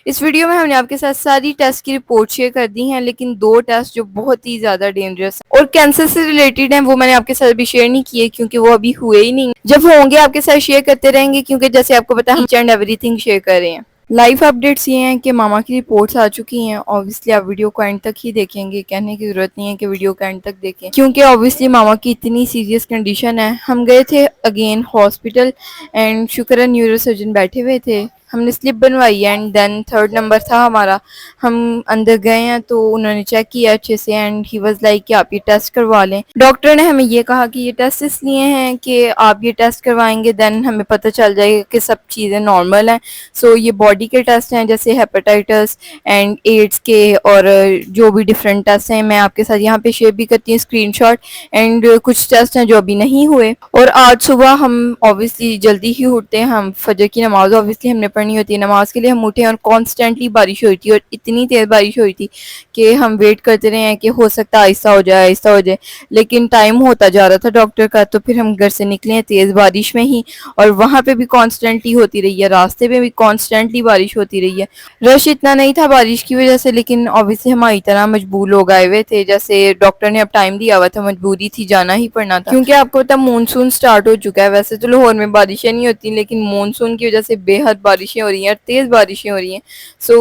اس video میں ہم نے آپ کے ساتھ ساری ٹیسٹ کی رپورٹ شیئر کر دی ہیں، لیکن دو ٹیسٹ جو بہت ہی زیادہ ڈینجرس ہیں اور کینسر سے ریلیٹڈ ہیں وہ میں نے آپ کے ساتھ ابھی شیئر نہیں کیے کیونکہ وہ ابھی ہوئے ہی نہیں۔ جب ہوں گے آپ کے ساتھ شیئر کرتے رہیں گے کیونکہ جیسے آپ کو پتا ہے ہم each and everything share کر رہے ہیں۔ لائف اپڈیٹس یہ ہیں کہ ماما کی رپورٹس آ چکی ہیں۔ obviously آپ ویڈیو کو اینڈ تک ہی دیکھیں گے، کہنے کی ضرورت نہیں ہے کہ ویڈیو کو اینڈ تک دیکھیں کیونکہ obviously ماما کی اتنی سیریس کنڈیشن ہے۔ ہم گئے تھے اگین ہاسپٹل اینڈ شکر ہے نیورو سرجن بیٹھے ہوئے تھے، ہم نے سلپ بنوائی اینڈ دین 3rd نمبر تھا ہمارا۔ ہم اندر گئے ہیں تو انہوں نے چیک کیا اچھے سے اینڈ ہی واز لائک کہ آپ یہ ٹیسٹ کروا لیں۔ ڈاکٹر نے ہمیں یہ کہا کہ یہ ٹیسٹ اس لیے ہیں کہ آپ یہ ٹیسٹ کروائیں گے دین ہمیں پتہ چل جائے گا کہ سب چیزیں نارمل ہیں۔ سو یہ باڈی کے ٹیسٹ ہیں جیسے ہیپاٹائٹس اینڈ ایڈز کے اور جو بھی ڈفرینٹ ٹیسٹ ہیں میں آپ کے ساتھ یہاں پہ شیئر بھی کرتی ہوں اسکرین شاٹ، اینڈ کچھ ٹیسٹ ہیں جو ابھی نہیں ہوئے۔ اور آج صبح ہم obviously جلدی ہی اٹھتے ہیں، ہم فجر کی نماز obviously ہم نے پڑھنی ہوتی ہے، نماز کے لیے ہم اٹھے اور کانسٹنٹلی بارش ہوئی تھی اور اتنی تیز بارش ہوئی تھی کہ ہم ویٹ کرتے رہے ہیں کہ ہو سکتا ہے آہستہ ہو جائے آہستہ ہو جائے، لیکن ٹائم ہوتا جا رہا تھا ڈاکٹر کا تو پھر ہم گھر سے نکلے ہیں تیز بارش میں ہی، اور وہاں پہ بھی کانسٹنٹلی ہوتی رہی ہے، راستے پہ بھی کانسٹنٹلی بارش ہوتی رہی ہے۔ رش اتنا نہیں تھا بارش کی وجہ سے، لیکن obviously ہماری طرح مجبور لوگ آئے ہوئے تھے، جیسے ڈاکٹر نے اب ٹائم دیا ہوا تھا، مجبوری تھی جانا ہی پڑنا تھا کیونکہ آپ کو پتا مونسون سٹارٹ ہو چکا ہے۔ ویسے تو لاہور میں بارشیں نہیں ہوتی لیکن مونسون کی وجہ سے بے حد بارشیں ہو رہی ہیں اور تیز بارشیں ہو رہی ہیں۔ سو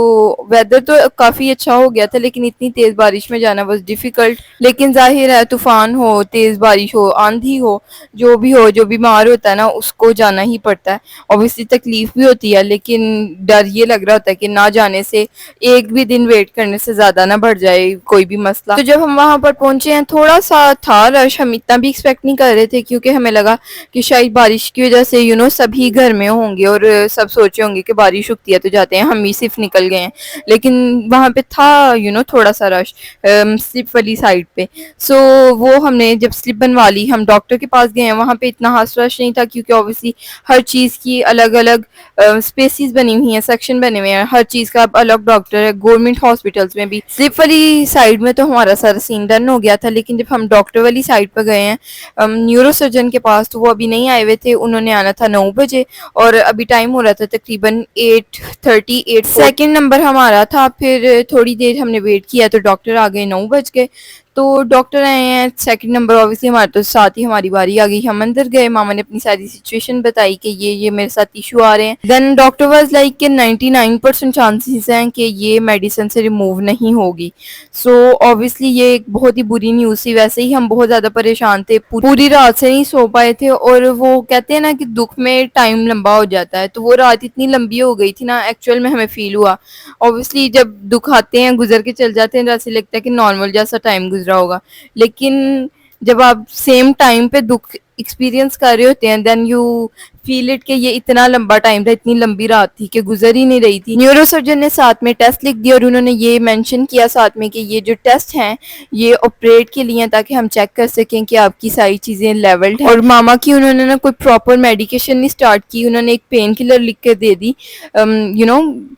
ویدر تو کافی اچھا ہو گیا تھا لیکن اتنی تیز بارش میں جانا واز ڈیفیکلٹ، لیکن ظاہر ہے طوفان ہو، تیز بارش ہو، آندھی ہو، جو بیمار ہوتا ہے نا اس کو جانا ہی پڑتا ہے۔ obviously تکلیف بھی ہوتی ہے لیکن ڈر یہ لگ رہا ہوتا ہے کہ نہ جانے سے، ایک بھی دن ویٹ کرنے سے زیادہ نہ بڑھ جائے کوئی بھی مسئلہ۔ تو جب ہم وہاں پر پہنچے ہیں تھوڑا سا تھا رش، ہم اتنا بھی ایکسپیکٹ نہیں کر رہے تھے کیونکہ ہمیں لگا کہ شاید بارش کی وجہ سے سبھی گھر میں ہوں گے اور سب سوچے ہوں گے کہ بارش رکتی ہے تو جاتے ہیں، ہم ہی صرف نکل گئے ہیں، لیکن وہاں پہ تھا تھوڑا سا رش سلپ والی سائڈ پہ۔ سو وہ ہم نے جب سلپ بنوا لی ہم ڈاکٹر کے پاس گئے ہیں، وہاں پہ اتنا خاص رش نہیں تھا کیونکہ obviously ہر چیز کی الگ الگ اسپیسیز بنی ہوئی ہیں، سیکشن بنے ہوئے ہیں، ہر چیز کا الگ ڈاکٹر ہے گورنمنٹ ہاسپٹلس میں بھی۔ سلپ والی سائڈ میں تو ہمارا سارا سین ڈن ہو گیا تھا، لیکن جب ہم ڈاکٹر والی سائڈ پہ گئے ہیں نیورو سرجن کے پاس تو وہ ابھی نہیں آئے ہوئے تھے، انہوں نے آنا تھا 9 بجے اور ابھی ٹائم ہو رہا تھا تقریباً 8:30 سیکنڈ نمبر ہمارا تھا۔ پھر تھوڑی دیر ہم نے ویٹ کیا تو ڈاکٹر آ گئے، 9 بج گئے تو ڈاکٹر آئے ہیں سیکنڈ نمبر، obviously ہمارے تو ساتھ ہی ہماری باری آ گئی، ہم اندر گئے، ماما نے اپنی ساری سچویشن بتائی کہ یہ میرے ساتھ ایشو آ رہے ہیں۔ دین ڈاکٹر واز لائک کہ 99% چانسز ہیں کہ یہ میڈیسن سے ریموو نہیں ہوگی۔ سو obviously یہ ایک بہت ہی بری نیوز تھی، ویسے ہی ہم بہت زیادہ پریشان تھے، پوری رات سے نہیں سو پائے تھے، اور وہ کہتے ہیں نا کہ دکھ میں ٹائم لمبا ہو جاتا ہے، تو وہ رات اتنی لمبی ہو گئی تھی نا ایکچوئل میں ہمیں فیل ہوا۔ obviously جب دکھ آتے ہیں گزر کے چل جاتے ہیں جیسے لگتا ہے کہ نارمل جیسا ٹائم گزرا ہوگا، لیکن جب آپ سیم ٹائم پہ دکھ ایکسپیرینس کر رہے ہوتے ہیں دین یو فیل اٹ کہ یہ اتنا لمبا ٹائم تھا، اتنی لمبی رات تھی کہ گزر ہی نہیں رہی تھی۔ نیورو سرجن نے ساتھ میں ٹیسٹ لکھ دیا اور انہوں نے یہ مینشن کیا ساتھ میں کہ یہ جو ٹیسٹ ہیں یہ آپریٹ کے لیے ہیں تاکہ ہم چیک کر سکیں کہ آپ کی ساری چیزیں لیولڈ ہیں۔ اور ماما کی انہوں نے کوئی پراپر میڈیکیشن نہیں سٹارٹ کی، انہوں نے ایک پین کلر لکھ کے دے دی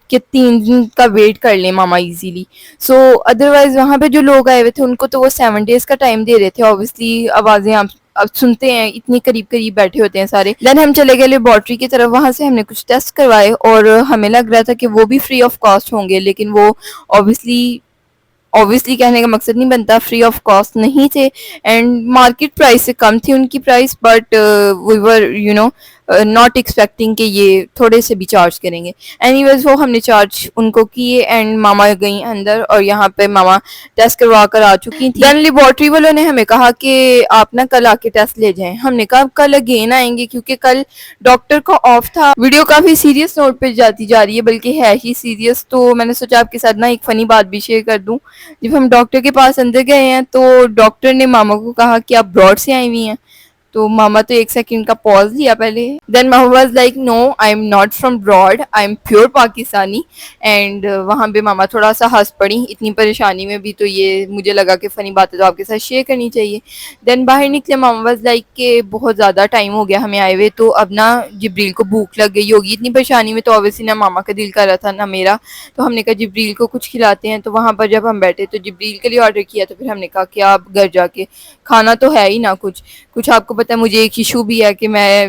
کہ 3 دن کا ویٹ کر لیں ماما ایزیلی۔ سو ادروائز وہاں پہ جو لوگ آئے ہوئے تھے ان کو تو وہ 7 ڈیز کا ٹائم دے رہے تھے، obviously آوازیں آپ اب سنتے ہیں اتنی قریب قریب بیٹھے ہوتے ہیں سارے۔ دین ہم چلے گئے لیبارٹری کی طرف، وہاں سے ہم نے کچھ ٹیسٹ کروائے اور ہمیں لگ رہا تھا کہ وہ بھی فری آف کاسٹ ہوں گے، لیکن وہ obviously کہنے کا مقصد نہیں بنتا، فری آف کاسٹ نہیں تھے اینڈ مارکیٹ پرائس سے کم تھی ان کی price, but we were not expecting کہ یہ تھوڑے سے بھی چارج کریں گے۔ اینی ویز وہ ہم نے چارج ان کو کیے اینڈ ماما گئیں اندر اور یہاں پہ ماما ٹیسٹ کروا کر آ چکی تھی۔ دین لیبارٹری والوں نے ہمیں کہا کہ آپ نا کل آ کے ٹیسٹ لے جائیں، ہم نے کہا کل اگین آئیں گے کیونکہ کل ڈاکٹر کا آف تھا۔ ویڈیو کافی سیریس نوٹ پہ جاتی جا رہی ہے بلکہ ہے ہی سیریس، تو میں نے سوچا آپ کے ساتھ نا ایک فنی بات بھی شیئر کر دوں۔ جب ہم ڈاکٹر کے پاس اندر گئے ہیں تو ڈاکٹر نے ماما کو کہا کہ آپ براڈ سے آئی ہوئی ہیں، تو ماما تو 1 سیکنڈ کا پاز لیا پہلے، دین ماما was like no I am not from broad I am pure Pakistani, and وہاں پہ ماما تھوڑا سا ہنس پڑی اتنی پریشانی میں بھی، تو یہ مجھے لگا کہ فنی بات ہے تو آپ کے ساتھ شیئر کرنی چاہیے۔ دین باہر نکلے ماما واز لائک کہ بہت زیادہ ٹائم ہو گیا ہمیں آئے ہوئے، تو اب نا جبریل کو بھوک لگ گئی ہوگی اتنی پریشانی میں، تو obviously نہ ماما کا دل کر رہا تھا نہ میرا، تو ہم نے کہا جبریل کو کچھ کھلاتے ہیں۔ تو وہاں پر جب ہم بیٹھے تو جبریل کے لیے آرڈر کیا، تو پھر ہم نے کہا کہ آپ گھر جا کے کھانا تو ہے ہی نہ کچھ آپ کو پتہ ہے مجھے ایک ایشو بھی ہے کہ میں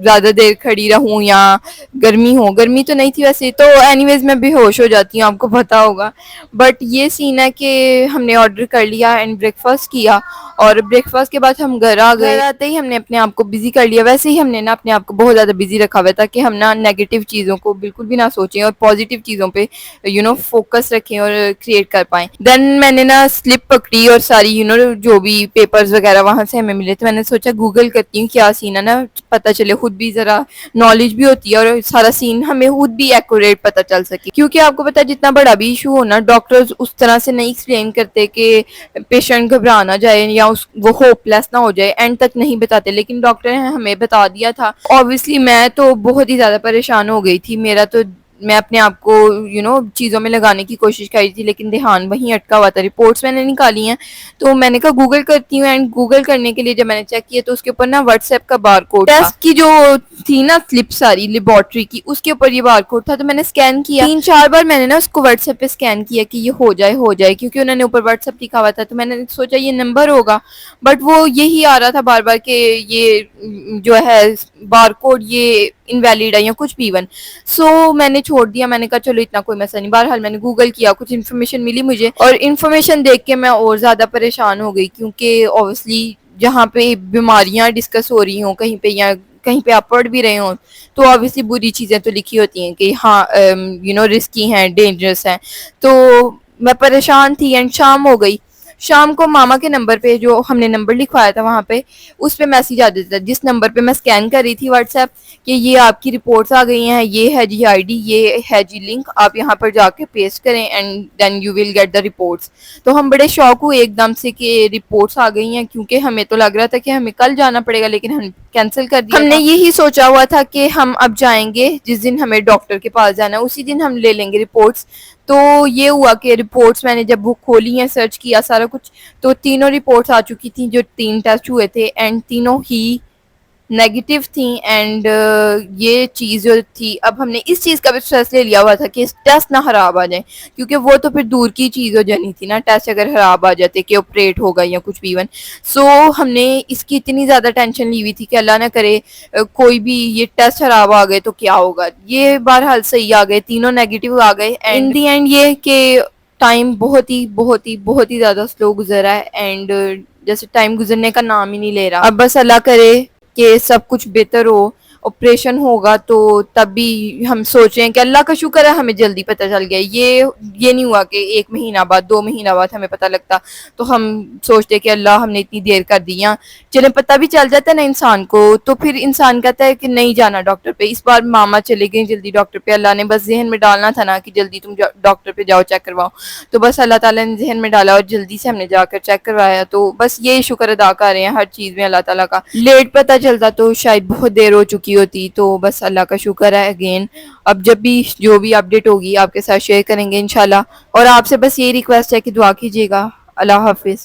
زیادہ دیر کھڑی رہوں یا گرمی ہو. گرمی تو نہیں تھی ویسے تو اینی ویز میں بے ہوش ہو جاتی ہوں، آپ کو پتہ ہوگا. بٹ یہ سین ہے کہ ہم نے آرڈر کر لیا اینڈ بریک فاسٹ کیا، اور بریک فاسٹ کے بعد ہم گھر آ گئے. گھر آتے ہی ہم نے اپنے آپ کو بزی کر لیا. ویسے ہی ہم نے نا اپنے آپ کو بہت زیادہ بزی رکھا ہوا تھا کہ ہم نا نیگیٹو چیزوں کو بالکل بھی نہ سوچیں اور پازیٹیو چیزوں پہ فوکس رکھیں اور کریٹ کر پائیں. دین میں نے نا سلپ پکڑی اور ساری جو بھی پیپرز وغیرہ وہاں سے ہمیں ملے تھے، میں نے سوچا گوگل کرتی ہوں کیا سین ہے نا، پتہ چلے خود بھی ذرا نالج بھی ہوتی ہے اور سارا سین ہمیں خود بھی ایکوریٹ پتہ چل سکے. کیونکہ آپ کو پتہ ہے جتنا بڑا بھی ایشو ہونا، ڈاکٹرز اس طرح سے نہیں ایکسپلین کرتے کہ پیشنٹ گھبرا نہ جائے یا وہ ہوپ لیس نہ ہو جائے، اینڈ تک نہیں بتاتے. لیکن ڈاکٹر نے ہمیں بتا دیا تھا. obviously میں تو بہت ہی زیادہ پریشان ہو گئی تھی. میں اپنے آپ کو چیزوں میں لگانے کی کوشش کر رہی تھی، لیکن دھیان وہیں اٹکا ہوا تھا. رپورٹس میں نے نکالی ہیں تو میں نے کہا گوگل کرتی ہوں، اینڈ گوگل کرنے کے لیے جب میں نے چیک کیا تو اس کے اوپر نا واٹس ایپ کا بار کوڈ تھا. ٹیسٹ کی جو تھی نا سلپ ساری لیبارٹری کی، اس کے اوپر یہ بار کوڈ تھا. تو میں نے اسکین کیا 3-4 بار، میں نے نا اس کو واٹس ایپ پہ اسکین کیا کہ یہ ہو جائے کیونکہ انہوں نے اوپر واٹس ایپ لکھا ہوا تھا. تو میں نے سوچا یہ نمبر ہوگا، بٹ وہ یہی آ رہا تھا بار بار کہ یہ جو ہے بار کوڈ یہ انویلڈ ہے یا کچھ بھی ایون. سو میں نے چھوڑ دیا. میں نے کہا چلو اتنا کوئی مسئلہ نہیں. بہرحال میں نے گوگل کیا، کچھ انفارمیشن ملی مجھے، اور انفارمیشن دیکھ کے میں اور زیادہ پریشان ہو گئی. کیونکہ اوبویسلی جہاں پہ بیماریاں ڈسکس ہو رہی ہوں کہیں پہ یا کہیں پہ آپ پڑھ بھی رہے ہوں، تو obviously بری چیزیں تو لکھی ہوتی ہیں کہ ہاں رسکی ہیں، ڈینجرس ہیں. تو میں پریشان تھی اینڈ شام ہو گئی. شام کو ماما کے نمبر پہ، جو ہم نے نمبر لکھوایا تھا وہاں پہ، اس پہ میسج آ جاتا تھا جس نمبر پہ میں اسکین کر رہی تھی واٹس ایپ کہ یہ آپ کی رپورٹس آ گئی ہیں، یہ ہے جی آئی ڈی، یہ ہے جی لنک، آپ یہاں پر جا کے پیسٹ کریں and then you will get the reports. تو ہم بڑے شوق ہوئے ایک دم سے کہ رپورٹس آ گئی ہیں، کیونکہ ہمیں تو لگ رہا تھا کہ ہمیں کل جانا پڑے گا، لیکن ہم کینسل کر دیا. ہم نے یہی سوچا ہوا تھا کہ ہم اب جائیں گے جس دن ہمیں ڈاکٹر کے پاس جانا ہے، اسی دن ہم لے لیں گے رپورٹس. تو یہ ہوا کہ رپورٹس میں نے جب وہ کھولی ہیں، سرچ کیا سارا کچھ، تو تینوں رپورٹس آ چکی تھیں جو 3 ٹیسٹ ہوئے تھے، اینڈ تینوں ہی نیگیٹو تھیں. اینڈ یہ چیز جو تھی، اب ہم نے اس چیز کا بھی اسٹریس لے لیا ہوا تھا کہ ٹیسٹ نہ خراب آ جائیں، کیونکہ وہ تو پھر دور کی چیز ہو جانی تھی نا، ٹیسٹ اگر خراب آ جاتے کہ آپریٹ ہوگا یا کچھ بھی ایون. سو ہم نے اس کی اتنی زیادہ ٹینشن لی ہوئی تھی کہ اللہ نہ کرے کوئی بھی یہ ٹیسٹ خراب آ گئے تو کیا ہوگا. یہ بہرحال صحیح آ گئے، تینوں نیگیٹو آ گئے. ان دی اینڈ یہ کہ ٹائم بہت ہی زیادہ سلو گزرا ہے، اینڈ جیسے ٹائم گزرنے کا نام ہی نہیں لے رہا. اب بس اللہ کرے کہ سب کچھ بہتر ہو. آپریشن ہوگا تو تب بھی ہم سوچ رہے ہیں کہ اللہ کا شکر ہے ہمیں جلدی پتہ چل گیا. یہ نہیں ہوا کہ 1 مہینہ بعد 2 مہینہ بعد ہمیں پتہ لگتا تو ہم سوچتے کہ اللہ ہم نے اتنی دیر کر دی ہیں. چلے پتہ بھی چل جاتا ہے نا انسان کو، تو پھر انسان کہتا ہے کہ نہیں جانا ڈاکٹر پہ. اس بار ماما چلے گئے جلدی ڈاکٹر پہ. اللہ نے بس ذہن میں ڈالنا تھا نا کہ جلدی تم ڈاکٹر پہ جاؤ، چیک کرواؤ. تو بس اللہ تعالیٰ نے ذہن میں ڈالا اور جلدی سے ہم نے جا کر چیک کروایا. تو بس یہ شکر ادا کر رہے ہیں ہر چیز میں اللہ تعالیٰ کا. لیٹ پتہ چلتا تو شاید بہت دیر ہو چکی ہوتی. تو بس اللہ کا شکر ہے اگین. اب جب بھی جو بھی اپڈیٹ ہوگی آپ کے ساتھ شیئر کریں گے انشاءاللہ. اور آپ سے بس یہی ریکویسٹ ہے کہ دعا کیجیے گا. اللہ حافظ.